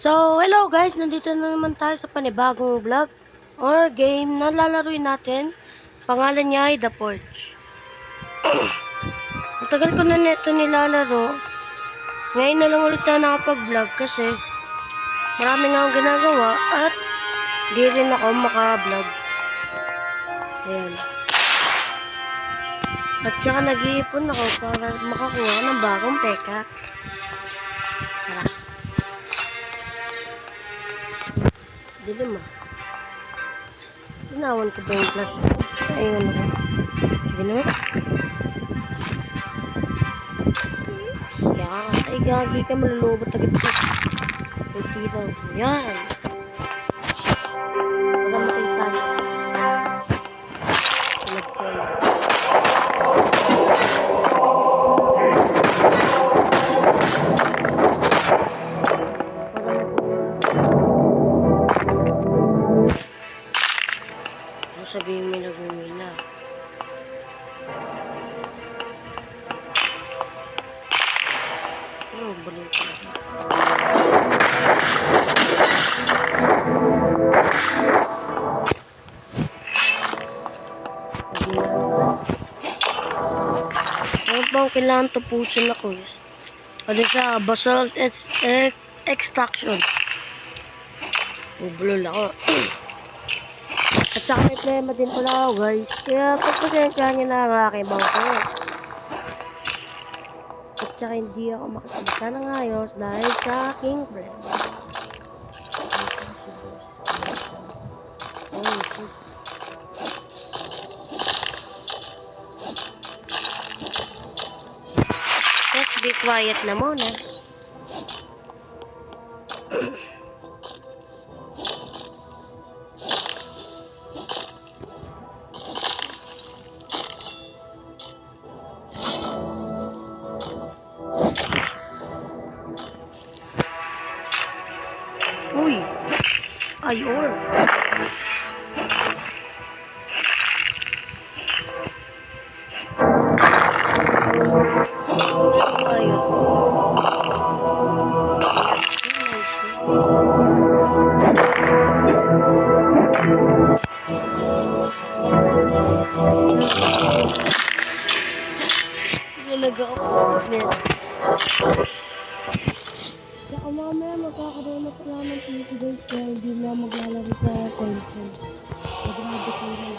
So, hello guys, nandito na naman tayo sa panibagong vlog or game na lalaruin natin. Pangalan niya ay The Forge. Ang tagal ko na neto nilalaro. Ngayon na lang ulit na nakapag-vlog kasi marami nga akong ginagawa at di rin ako maka-vlog. Ayan. At saka nag-iipon ako para makakuha ng bagong pickaxe. Tara. Dilim ah. Inawan ko ba yung plus? Ayun ako. Sige naman. Ay, gagi ka, malulobot agad ka. Kunti daw. Yan. Wala matay tayo. Sabihin may nagmumina. Balik ko na. Ano ba ang kailangan tapusin na quest? Ano siya? Basalt extraction. Ubulol ako. At saka may problema din pala ako guys. Kaya pagpasensya nyo na ang aking bangko. At saka hindi ako makikita ng ayos dahil sa aking problema. Let's be quiet na muna. Uy! Ay, or! Ay, nice talaga ako. Saka mamaya magkakaroon na pala ng PC guys kaya hindi na maglalaro sa cellphone. Magrabe ko na.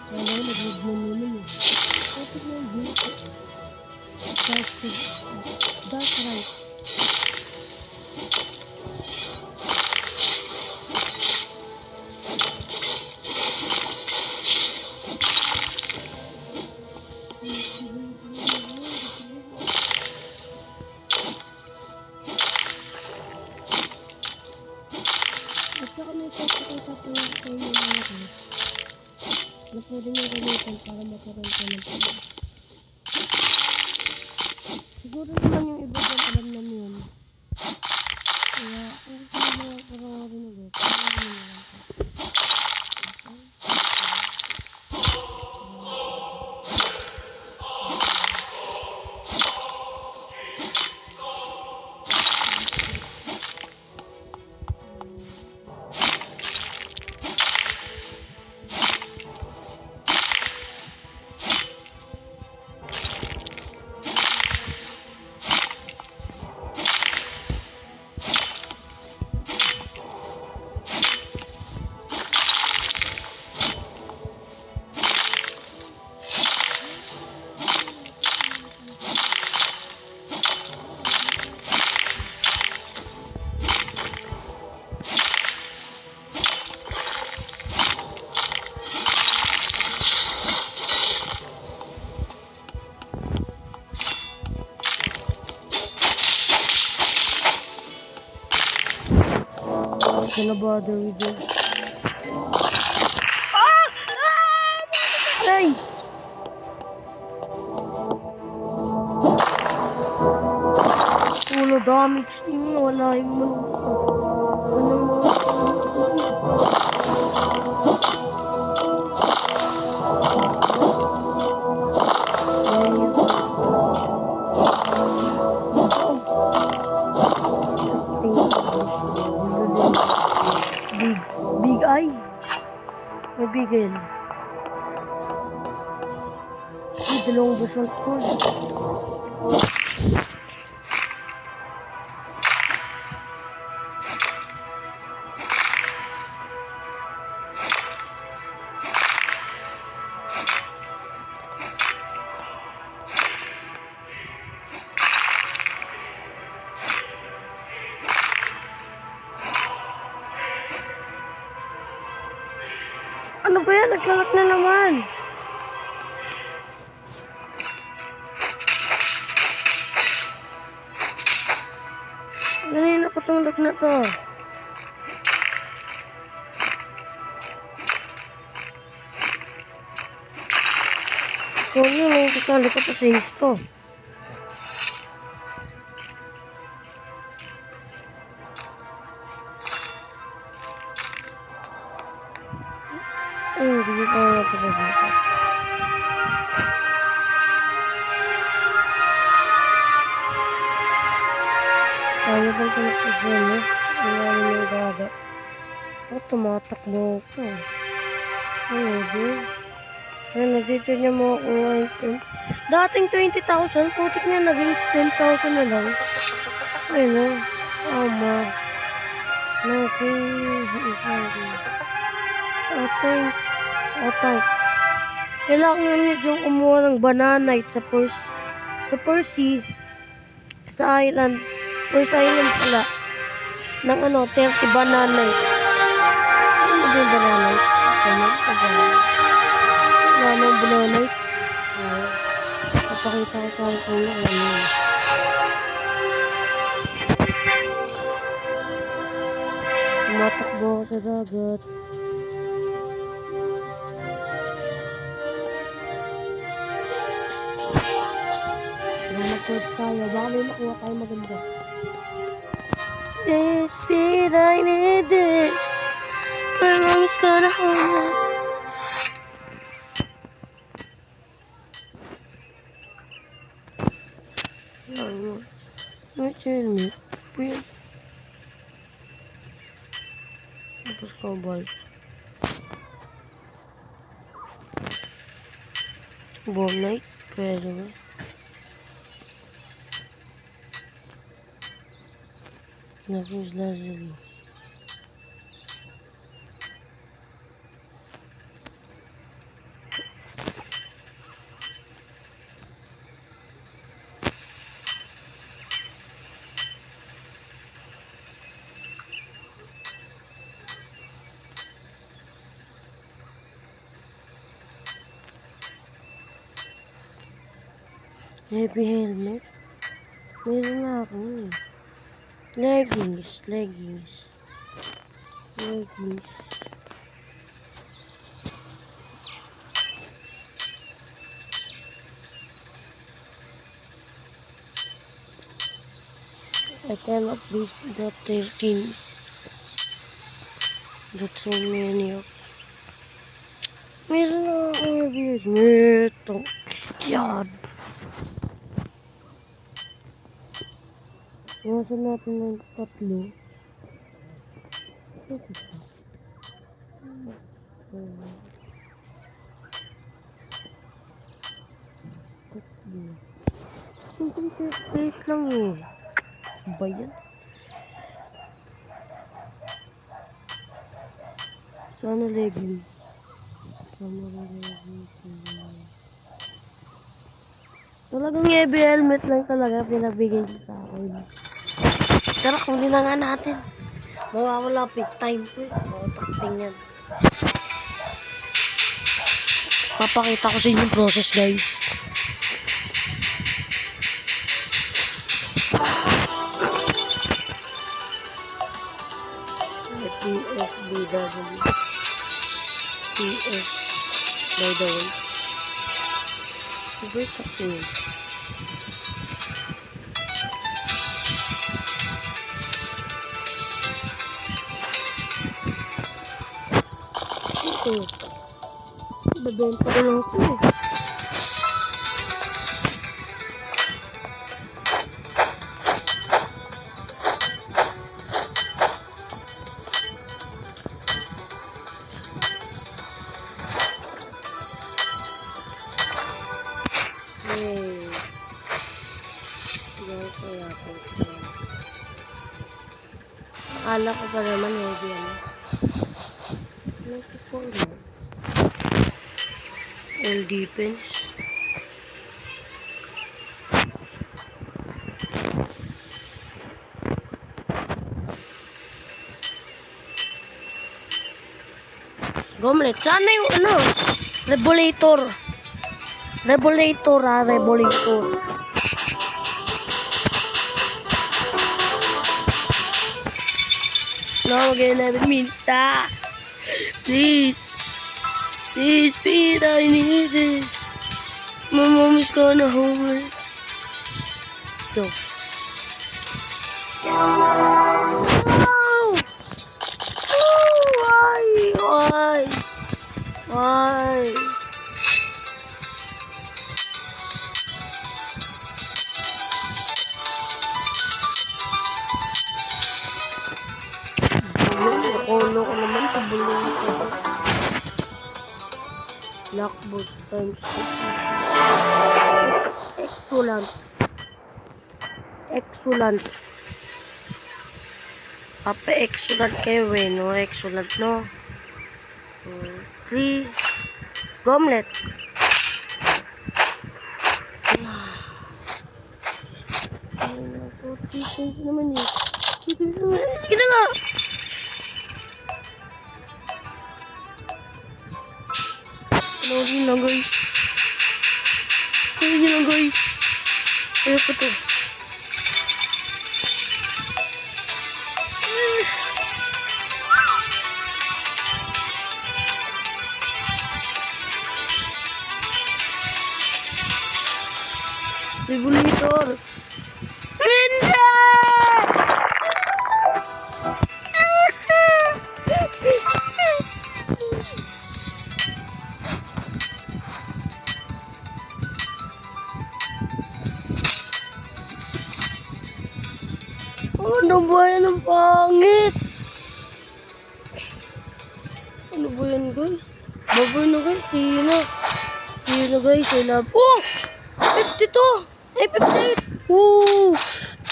Kaya na nag-read mo muna eh. Kapit na yung beauty. Dark right. At saka may pagkakita po sa inyo mga guys na pwede nyo gamitin para magkaroon ka ng pala. Siguro naman yung iba dyan alam na yun. Kaya kung sino mga parang rin ulit, parang rin naman ito. Gonna bother with you. Ay! Wala damage niyo, wala yung mga May bigel. Ay, dalawang basalt ko. Ano ba yan? Nagkalat na naman. Ganun na patulog na to. Kung yun, may kasali ko pa sa histo. Hindi ko na ito sa dito. Kaya bang tumakasyon eh? Hindi namin yung gaga. Tumatakbo ko. Hindi. Dito niya makukuha item. Dating 20,000, putik niya naging 10,000 na lang. Ayun o. Ama. Okay. Isang. Tank. Kailangan niyo dyan kumuha ng bananite sa Percy. Sa island. First island sila. Ng 30 bananite. Ano ba yung bananite? Wala ng bananite. Papakita ko tayo kung ano. Tumatakbo ako sa dagat. Mag-code tayo. Baka may makuha tayo maganda. This speed, I need this. My mom's gonna hold us. No. Don't tell me. Wait. Tapos cowboy. Bomb night. Pwede ba? Nothing's lazily. Heavy helmet. Meron nga ako eh. Leggings. I cannot beat the 13. That's so many of. Meron na ako heavy helmet. God. Iwasan natin ng 3. Simple face lang eh. Ba yan? Sana leggings. Talagang heavy helmet lang talaga pinabigay niya sa akin. Pero kung di na nga natin, mawawala big time po eh. Makatakting yan. Papakita ko sa inyo yung process guys. PSBW. PS by the way. Super captain. Ito. Babenta ko lang ito eh. Akala ko pa naman heavy ano. 94 mo. All defense. Gomlet. Sana yung ano? Rebolator. Rebolator ha. Rebolator. No, again, 11 minutes na. Please. Please, Pete, I need this. My mom is gonna homeless. Go. No! Why? Why? Why? Nakulo ko naman sa bulong ko. Blackboard times 2. Excellent. Excellent. Papa, excellent kayo eh, no? Excellent, no? 3. Gomlet. Sige naman eh. Sige na nga. Panoorin lang guys. Panoorin lang guys. Ayaw ko to. Rebolator. Hindi! Ano ba yan ang pangit? Ano ba yan guys? Baboy na guys, see you na. See you na guys, I love. Oh! 52! Eh, 58! Woo!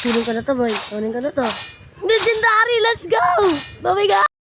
Tunin ka na to boy, tunin ka na to. Legendary, let's go! Bye-bye guys!